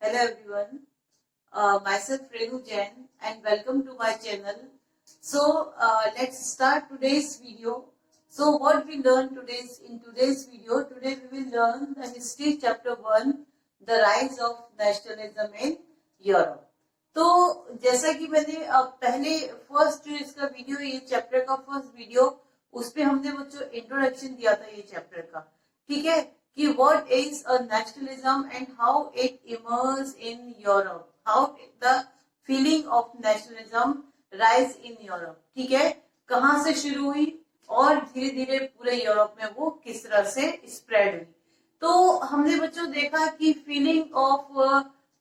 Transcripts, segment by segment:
Hello everyone, myself Renu Jain and welcome to my channel. So let's start today's video. So what we learn in today's video, today we will learn the history chapter 1, the rise of nationalism in Europe. तो जैसा कि मैंने पहले first जो इसका video ये chapter का first video उस पे हमने बच्चों इंट्रोडक्शन दिया था ये चैप्टर का, ठीक है, कि what is a nationalism and how it emerged in Europe, how the feeling of nationalism rise in Europe, ठीक है, कहाँ से शुरू हुई और धीरे धीरे पूरे यूरोप में वो किस तरह से स्प्रेड हुई। तो हमने बच्चों देखा कि फीलिंग ऑफ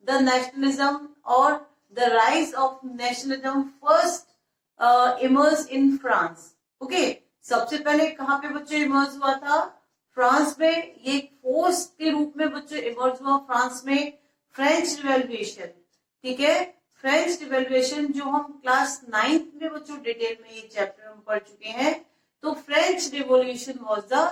द नेशनलिज्म और the rise of nationalism first emerge in France. Okay, सबसे पहले कहाँ पे बच्चों इमर्ज हुआ था? फ्रांस में। ये फोर्स के रूप में बच्चों इमर्ज हुआ फ्रांस में फ्रेंच रिवॉल्यूशन, ठीक है, फ्रेंच रिवॉल्यूशन जो हम क्लास 9th में बच्चों डिटेल में ये चैप्टर हम पढ़ चुके हैं। तो French Revolution was the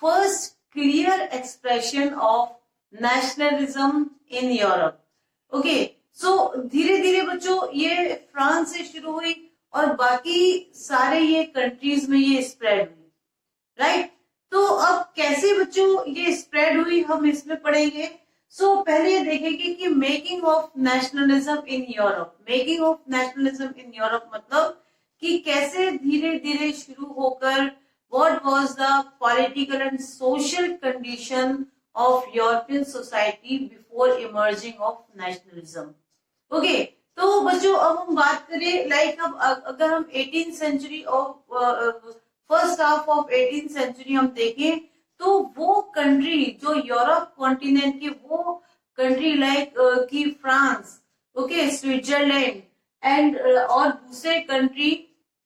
first clear expression of nationalism in Europe. Okay, so धीरे धीरे बच्चों ये फ्रांस से शुरू हुई और बाकी सारे ये कंट्रीज में ये स्प्रेड हुई, राइट। तो अब कैसे बच्चों ये स्प्रेड हुई हम इसमें पढ़ेंगे। सो पहले ये देखेंगे कि making of nationalism in Europe. Making of nationalism in Europe मतलब कि कैसे धीरे धीरे शुरू होकर what was the political and social condition of European society before emerging of nationalism. Okay, तो बच्चों अब हम बात करें लाइक अब अगर हम 18th century of first half of 18th century हम देखें तो वो कंट्री जो यूरोप कॉन्टिनेंट की वो कंट्री लाइक की फ्रांस, ओके, स्विट्जरलैंड एंड और दूसरे कंट्री,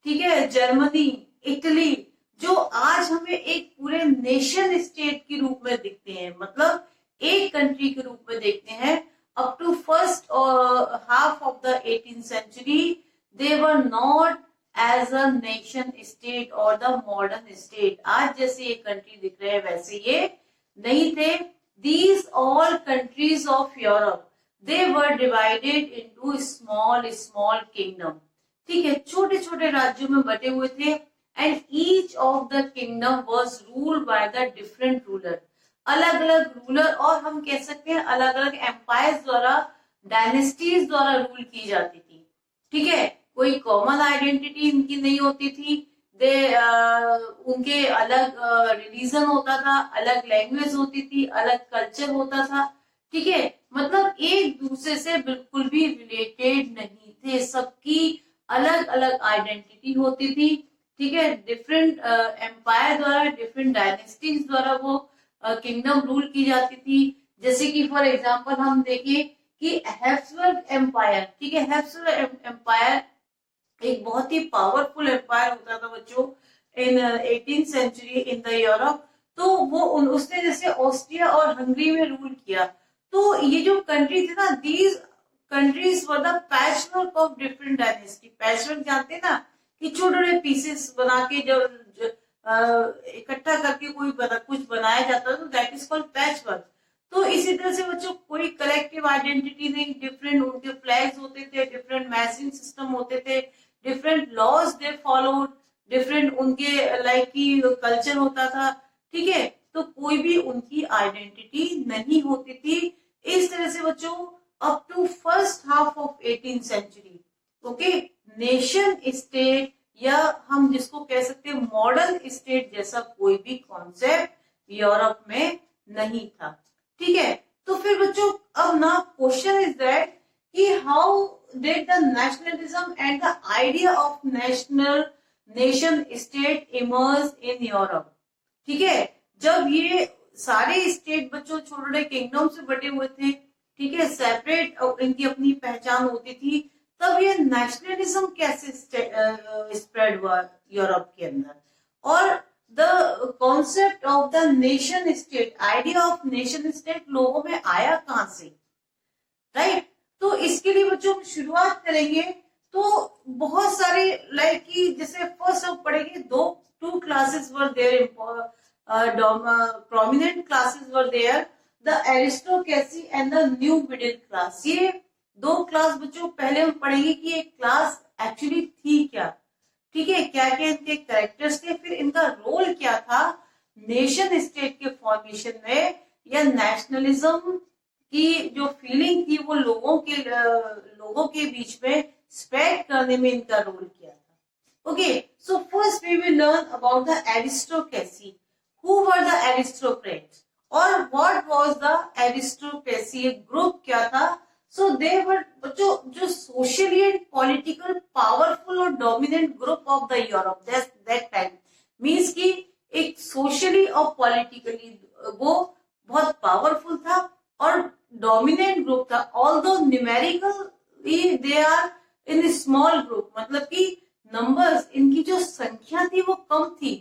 ठीक है, जर्मनी, इटली, जो आज हमें एक पूरे नेशन स्टेट के रूप में दिखते हैं, मतलब एक कंट्री के रूप में देखते हैं। Up to first half of the 18th century they were not as a nation state और द मॉडर्न स्टेट। आज जैसे ये कंट्री दिख रहे हैं वैसे ये नहीं थे। These all countries of Europe they were divided into small small kingdom, ठीक है, छोटे छोटे राज्यों में बटे हुए थे। And each of the kingdom was ruled by the different ruler, अलग अलग रूलर, और हम कह सकते हैं अलग अलग एम्पायर्स द्वारा, डायनेस्टीज द्वारा रूल की जाती थी, ठीक है। कोई कॉमन आइडेंटिटी इनकी नहीं होती थी। उनके अलग रिलीजन होता था, अलग लैंग्वेज होती थी, अलग कल्चर होता था, ठीक है, मतलब एक दूसरे से बिल्कुल भी रिलेटेड नहीं थे, सबकी अलग अलग आइडेंटिटी होती थी, ठीक है। डिफरेंट एम्पायर द्वारा, डिफरेंट डायनेस्टीज द्वारा वो किंगडम रूल की जाती थी। जैसे कि फॉर एग्जांपल हम देखें कि हैब्सबर्ग एम्पायर, ठीक है, हैब्सबर्ग एम्पायर एक बहुत ही पावरफुल एम्पायर होता था बच्चों in 18th century in the Europe. तो वो उसने जैसे ऑस्ट्रिया और हंगरी में रूल किया। तो ये जो कंट्री थी ना, these countries were the patchwork of different dynasty. Patchwork जानते हैं ना कि छोटे छोटे पीसेस बना के जब इकट्ठा करके कोई कुछ बनाया जाता है तो दैट इज कॉल्ड पैचवर्क। तो इसी तरह से बच्चों कोई कलेक्टिव आइडेंटिटी नहीं, डिफरेंट उनके फ्लैग्स होते थे, डिफरेंट मैसेजिंग सिस्टम होते थे, different laws they followed, different उनके लाइक की कल्चर होता था, ठीक है। तो कोई भी उनकी आइडेंटिटी नहीं होती थी। इस तरह से बच्चों up to first half of 18th century, okay, nation state या हम जिसको कह सकते हैं मॉडर्न स्टेट जैसा कोई भी कॉन्सेप्ट यूरोप में नहीं था, ठीक है। तो फिर बच्चों अब ना क्वेश्चन इज दैट कि how did the nationalism and the idea of nation state emerge in Europe, ठीक है। जब ये सारे स्टेट बच्चों छोटे छोटे किंगडम से बटे हुए थे, ठीक है, सेपरेट इनकी अपनी पहचान होती थी, तब ये नेशनलिज्म कैसे स्प्रेड हुआ यूरोप के अंदर। और the concept of the nation state, idea of nation state लोगों में आया कहां से, राइट। तो इसके लिए बच्चों हम शुरुआत करेंगे तो बहुत सारे लाइक की जैसे फर्स्ट हम पढ़ेंगे two classes were there, prominent classes were there. The aristocracy and the new middle class. ये दो क्लास बच्चों पहले हम पढ़ेंगे कि ये क्लास एक्चुअली थी क्या, ठीक है, क्या क्या इनके कैरेक्टर्स थे, फिर इनका रोल क्या था नेशन स्टेट के फॉर्मेशन में, या नेशनलिज्म की जो फीलिंग थी वो लोगों के बीच में स्प्रेड करने में इनका रोल क्या था। Okay, so first we will learn about the aristocracy. Who were the aristocrats और व्हाट वाज द एरिस्टोक्रेसी, एक ग्रुप क्या था। सो दे वर बच्चों जो सोशली एंड पॉलिटिकल पावरफुल और dominant group of the Europe that time, means की एक socially और पॉलिटिकली वो बहुत पावरफुल था और डोमिनेंट ग्रुप था। Although numerically they are in small group, मतलब कि नंबर्स इनकी जो संख्या थी वो कम थी।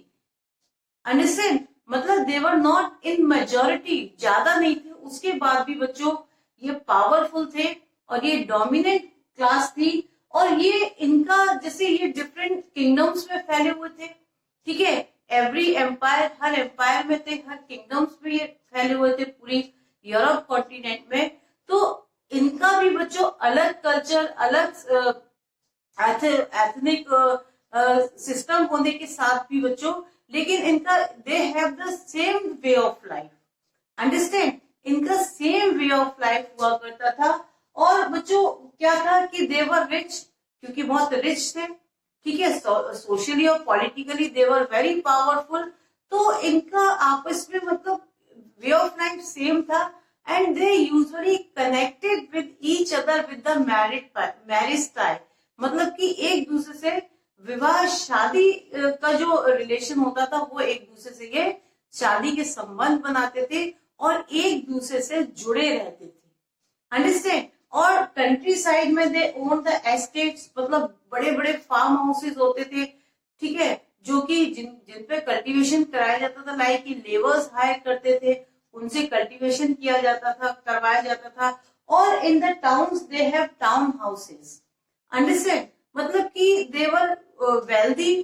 अंडरस्टैंड, मतलब दे वर नॉट इन मेजोरिटी, ज्यादा नहीं थे, उसके बाद भी बच्चों ये पावरफुल थे और ये डोमिनेंट क्लास थी। और ये इनका जैसे ये डिफरेंट किंगडम्स में फैले हुए थे, ठीक है, एवरी एम्पायर, हर एम्पायर में थे, हर किंगडम्स में ये फैले हुए थे पूरी यूरोप कॉन्टिनेंट में। तो इनका भी बच्चों अलग कल्चर, अलग एथनिक सिस्टम होने के साथ भी बच्चों, लेकिन इनका they have the same way of life. Understand, इनका सेम वे ऑफ लाइफ हुआ करता था। और बच्चों क्या था कि दे वर रिच, क्योंकि बहुत रिच थे, ठीक है, सोशली और politically they were very powerful. तो इनका आपस में मतलब वे ऑफ लाइफ सेम था and they usually connected with each other with the marriage tie, मतलब कि एक दूसरे से विवाह शादी का जो रिलेशन होता था वो एक दूसरे से ये शादी के संबंध बनाते थे और एक दूसरे से जुड़े रहते थे। अंडरस्टैंड, और कंट्री साइड में दे ओन द एस्टेट्स, मतलब बड़े बड़े फार्म हाउसेस होते थे, ठीक है, जो कि जिन पे कल्टीवेशन कराया जाता था, लाइक कि लेबर्स हायर करते थे, उनसे कल्टीवेशन किया जाता था, करवाया जाता था। और in the towns they have town houses. Understand, मतलब कि they were wealthy,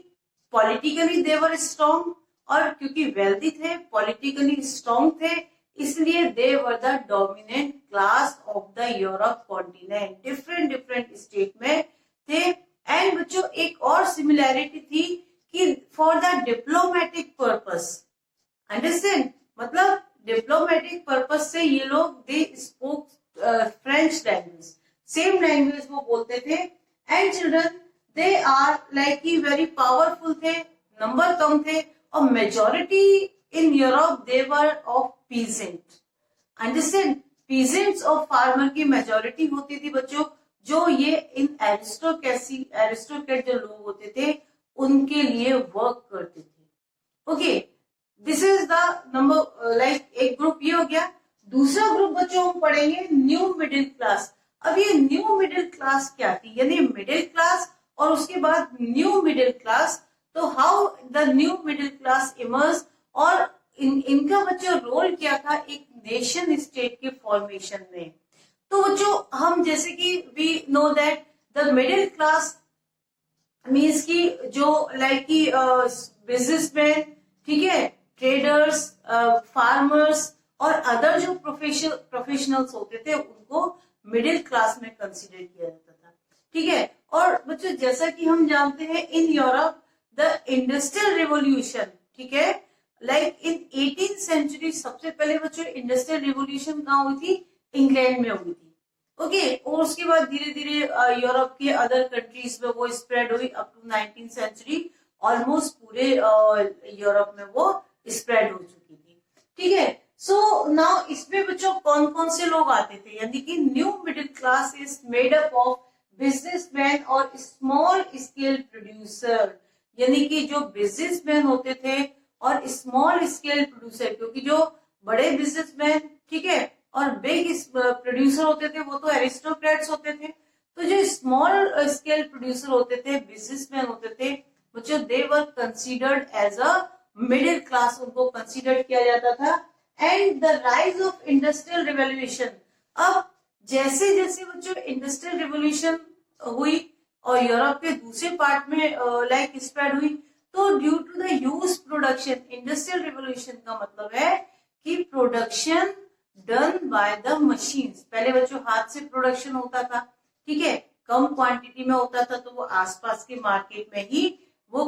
politically they were strong, और क्योंकि वेल्दी थे, पॉलिटिकली स्ट्रॉन्ग थे, इसलिए they were the dominant class of the Europe continent, different different state में थे। एंड बच्चों एक और सिमिलैरिटी थी कि for the diplomatic purpose, understand, मतलब डिप्लोमेटिक पर्पस से ये लोग they spoke French language, same language वो बोलते थे। And children they are like की वेरी पावरफुल थे, नंबर कम थे, और majority in Europe they were of peasant. Understand, peasants और फार्मर की मेजोरिटी होती थी बच्चों, जो ये इन एरिस्टोक्रेट जो लोग होते थे उनके लिए वर्क करते थे। Okay, this is the number, like एक ग्रुप ये हो गया। दूसरा ग्रुप बच्चों हम पढ़ेंगे न्यू मिडिल क्लास। अब ये न्यू मिडिल क्लास क्या थी, यानी मिडिल क्लास और उसके बाद न्यू मिडिल क्लास। तो how the new middle class emerge, और इनका बच्चों रोल क्या था एक नेशन स्टेट के फॉर्मेशन में। तो बच्चों हम जैसे कि we know that the middle class means की जो लाइक की बिजनेसमैन, ठीक है, ट्रेडर्स, फार्मर्स और अदर जो प्रोफेशनल्स होते थे उनको मिडिल क्लास में कंसीडर किया जाता था, ठीक है। और बच्चों जैसा कि हम जानते हैं in Europe the industrial revolution, ठीक है, लाइक इन 18th सेंचुरी सबसे पहले बच्चों इंडस्ट्रियल रिवॉल्यूशन कहाँ हुई थी, इंग्लैंड में हुई थी। ओके, और उसके बाद धीरे धीरे यूरोप के अदर कंट्रीज में वो स्प्रेड हुई up to 19th century, almost पूरे यूरोप में वो स्प्रेड हो चुकी थी, ठीक है। सो नाउ इसमें बच्चों कौन कौन से लोग आते थे, यानी कि new middle class is made up of businessman और स्मॉल स्केल प्रोड्यूसर, यानी कि जो बिजनेसमैन होते थे और स्मॉल स्केल प्रोड्यूसर, क्योंकि जो बड़े बिजनेसमैन, ठीक है, और बिग प्रोड्यूसर होते थे वो तो एरिस्टोक्रेट्स होते थे। तो जो स्मॉल स्केल प्रोड्यूसर होते थे, बिजनेसमैन होते थे बच्चों, they were considered as a middle class, उनको कंसीडर किया जाता था। And the rise of industrial revolution, अब जैसे जैसे बच्चों इंडस्ट्रियल रिवॉल्यूशन हुई और यूरोप के दूसरे पार्ट में लाइक स्प्रेड हुई, तो due to the huge production, industrial revolution का मतलब है कि production done by the machines. पहले बच्चों हाथ से प्रोडक्शन होता था, ठीक है, कम क्वांटिटी में होता था, तो वो आसपास के मार्केट में ही वो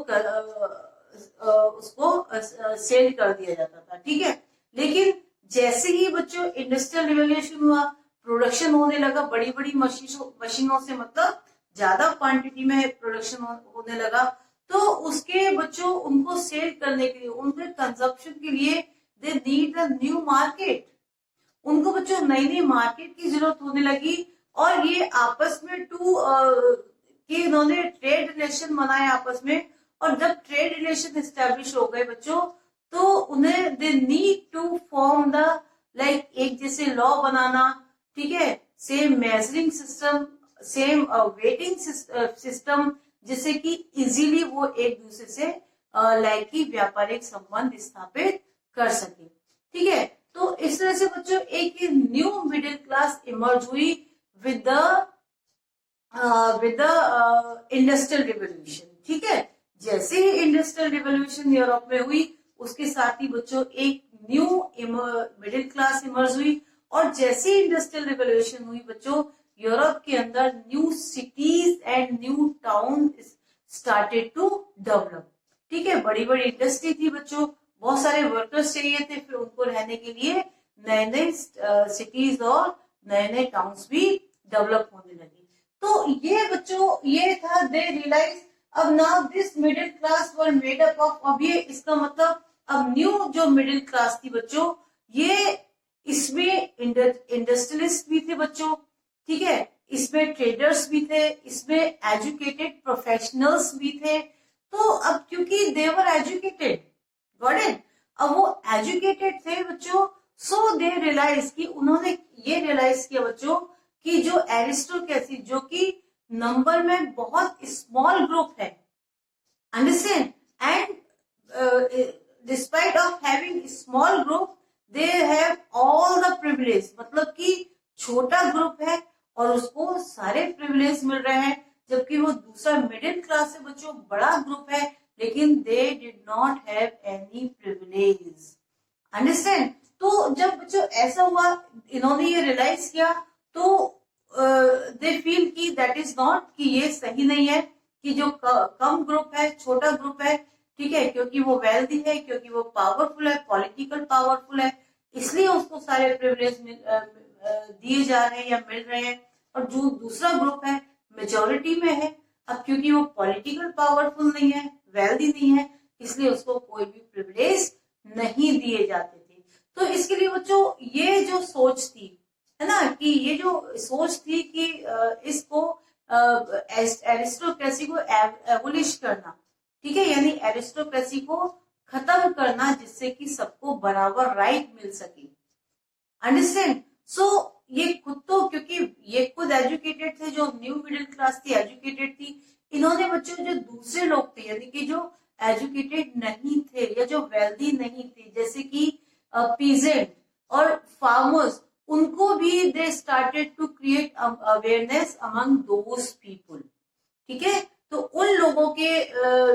उसको सेल कर दिया जाता था, ठीक है। लेकिन जैसे ही बच्चों इंडस्ट्रियल रिवोल्यूशन हुआ, प्रोडक्शन होने लगा बड़ी बड़ी मशीनों से, मतलब ज्यादा क्वांटिटी में प्रोडक्शन होने लगा, तो उसके बच्चों उनको सेल करने के लिए, उनके कंजप्शन के लिए they need a new market. उनको बच्चों नई नई मार्केट की जरूरत होने लगी, और ये आपस में कि इन्होंने ट्रेड रिलेशन बनाए आपस में। और जब ट्रेड रिलेशन एस्टेब्लिश हो गए बच्चों, तो उन्हें they need to form the like एक जैसे लॉ बनाना, ठीक है, same measuring system, same weighting system, जिससे कि इजीली वो एक दूसरे से लाइक की व्यापारिक संबंध स्थापित कर सके, ठीक है। तो इस तरह से बच्चों एक न्यू मिडिल क्लास इमर्ज हुई विद द इंडस्ट्रियल रिवोल्यूशन, ठीक है। जैसे ही इंडस्ट्रियल रिवोल्यूशन यूरोप में हुई, उसके साथ ही बच्चों एक न्यू मिडिल क्लास इमर्ज हुई। और जैसे ही इंडस्ट्रियल रिवोल्यूशन हुई बच्चों, यूरोप के अंदर new cities and new town started to develop, ठीक है। बड़ी बड़ी इंडस्ट्री थी बच्चों, बहुत सारे वर्कर्स चाहिए थे, फिर उनको रहने के लिए नए नए सिटीज और नए नए टाउन्स भी डेवलप होने लगे। तो ये बच्चों ये था, दे रियलाइज अब now this middle class were made up of, अब ये इसका मतलब अब न्यू जो मिडिल क्लास थी बच्चों, ये इसमें इंडस्ट्रियलिस्ट भी थे बच्चों, ठीक है, इसमें ट्रेडर्स भी थे, इसमें एजुकेटेड प्रोफेशनल्स भी थे। तो अब क्योंकि दे वर एजुकेटेड, गॉट इट, अब वो एजुकेटेड थे बच्चों, सो दे रियलाइज कि उन्होंने ये रियलाइज किया बच्चों कि जो एरिस्टोक्रेसी, जो कि नंबर में बहुत स्मॉल ग्रुप है, understand, and despite of having small group they have all the privilege, मतलब कि छोटा ग्रुप है और उसको सारे प्रिविलेज मिल रहे हैं, जबकि वो दूसरा मिडिल क्लास है बच्चों, बड़ा ग्रुप है, लेकिन they did not have any privilege, understand. तो जब बच्चों ऐसा हुआ, इन्होंने ये रियलाइज किया, तो दे फील कि दैट इज नॉट, कि ये सही नहीं है कि जो कम ग्रुप है, छोटा ग्रुप है, ठीक है, क्योंकि वो वेल्दी है, क्योंकि वो पावरफुल है, पॉलिटिकल पावरफुल है, इसलिए उसको सारे प्रिविलेज दिए जा रहे हैं या मिल रहे हैं। और जो दूसरा ग्रुप है मेजोरिटी में है, अब क्योंकि वो पॉलिटिकल पावरफुल नहीं है, वेल्दी नहीं है, इसलिए उसको कोई भी प्रिविलेज नहीं दिए जाते थे। तो इसके लिए बच्चों ये जो सोच थी, है ना, कि ये जो सोच थी कि इसको एरिस्टोक्रेसी को एबोलिश करना, ठीक है, यानी एरिस्टोक्रेसी को खत्म करना, जिससे कि सबको बराबर राइट मिल सके, अंडरस्टैंड। सो ये खुद तो, क्योंकि ये खुद एजुकेटेड थे, जो न्यू मिडिल क्लास थी एजुकेटेड थी, इन्होंने बच्चों जो दूसरे लोग थे, यानी कि जो एजुकेटेड नहीं थे या जो वेल्दी नहीं थे, जैसे कि पीजेंट और फार्मर्स, उनको भी they started to create awareness among those people, ठीक है। तो उन लोगों के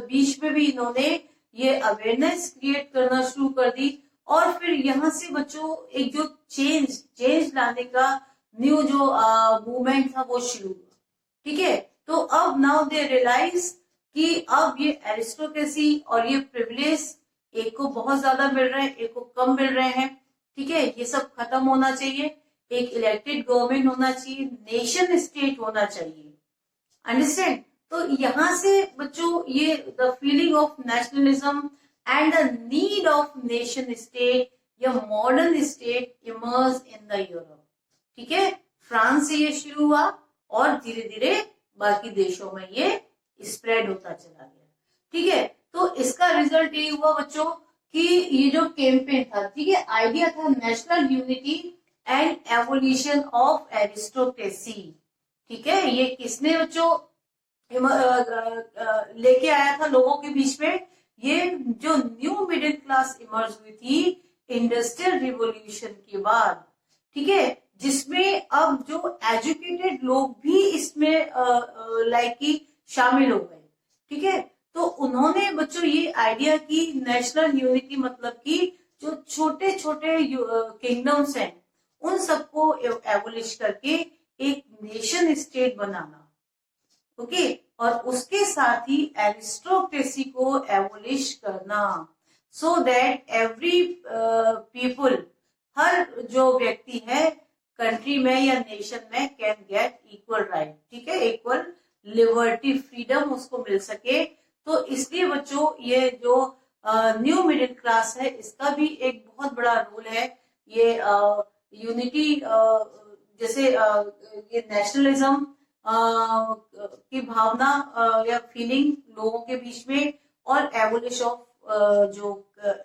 बीच में भी इन्होंने ये अवेयरनेस क्रिएट करना शुरू कर दी। और फिर यहाँ से बच्चों एक जो चेंज लाने का न्यू जो मूवमेंट था वो शुरू हुआ, ठीक है। तो अब नाउ दे रियलाइज कि अब ये एरिस्टोक्रेसी और ये प्रिविलेज, एक को बहुत ज्यादा मिल रहे हैं, एक को कम मिल रहे हैं, ठीक है, ये सब खत्म होना चाहिए, एक इलेक्टेड गवर्नमेंट होना चाहिए, नेशन स्टेट होना चाहिए, अंडरस्टैंड। तो यहाँ से बच्चों ये the feeling of nationalism and the need of nation state या modern state emerge in the Europe, ठीक है। फ्रांस से ये शुरू हुआ और धीरे धीरे बाकी देशों में ये स्प्रेड होता चला गया, ठीक है। तो इसका रिजल्ट ये हुआ बच्चों कि ये जो कैंपेन था, ठीक है, आइडिया था national unity and evolution of aristocracy, ठीक है। ये किसने बच्चों लेके आया था लोगों के बीच में? ये जो न्यू मिडिल क्लास इमर्ज हुई थी इंडस्ट्रियल रिवॉल्यूशन के बाद, ठीक है, जिसमें अब जो एजुकेटेड लोग भी इसमें लाइक की शामिल हो गए, ठीक है। तो उन्होंने बच्चों ये आइडिया की नेशनल यूनिटी, मतलब कि जो छोटे छोटे किंगडम्स हैं उन सबको एबोलिश करके एक नेशन स्टेट बनाना, ओके, और उसके साथ ही एरिस्टोक्रेसी को एबोलिश करना, सो दैट एवरी पीपल, हर जो व्यक्ति है कंट्री में या नेशन में कैन गेट इक्वल राइट, ठीक है, इक्वल लिबर्टी, फ्रीडम उसको मिल सके। तो इसलिए बच्चों ये जो न्यू मिडिल क्लास है इसका भी एक बहुत बड़ा रोल है। ये यूनिटी, जैसे ये नेशनलिज्म की भावना या फीलिंग लोगों के बीच में, और एबोलिश ऑफ जो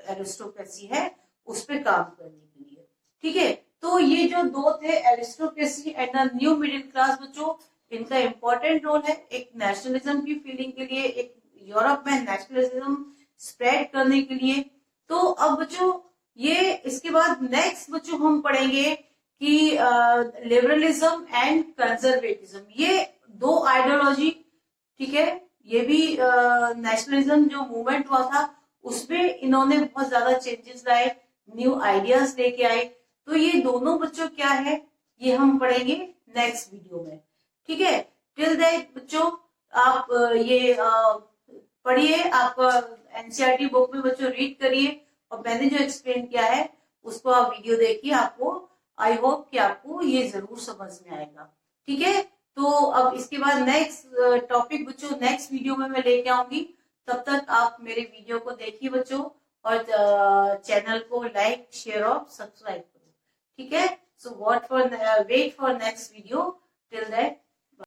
एरिस्टोक्रेसी है उस पे काम करने के लिए, ठीक है। तो ये जो दो थे, aristocracy and the new middle class, बच्चों इनका इंपॉर्टेंट रोल है एक नेशनलिज्म की फीलिंग के लिए, एक यूरोप में नेशनलिज्म स्प्रेड करने के लिए। तो अब बच्चों ये इसके बाद नेक्स्ट बच्चों हम पढ़ेंगे कि लिबरलिज्म एंड कंजर्वेटिज्म, ये दो आइडियोलॉजी, ठीक है, ये भी नेशनलिज्म जो मूवमेंट हुआ था उसमें इन्होंने बहुत ज्यादा चेंजेस लाए, न्यू आइडियाज लेके आए। तो ये दोनों बच्चों क्या है ये हम पढ़ेंगे नेक्स्ट वीडियो में, ठीक है। टिल दैट बच्चों आप ये पढ़िए, आपका एनसीईआरटी बुक में बच्चों रीड करिए, और मैंने जो एक्सप्लेन किया है उसको आप वीडियो देखिए, आपको आई होप कि आपको ये जरूर समझ में आएगा, ठीक है। तो अब इसके बाद नेक्स्ट टॉपिक बच्चों नेक्स्ट वीडियो में मैं लेके आऊंगी। तब तक आप मेरे वीडियो को देखिए बच्चों, और चैनल को लाइक, शेयर और सब्सक्राइब करो, ठीक है। So wait for next video, till that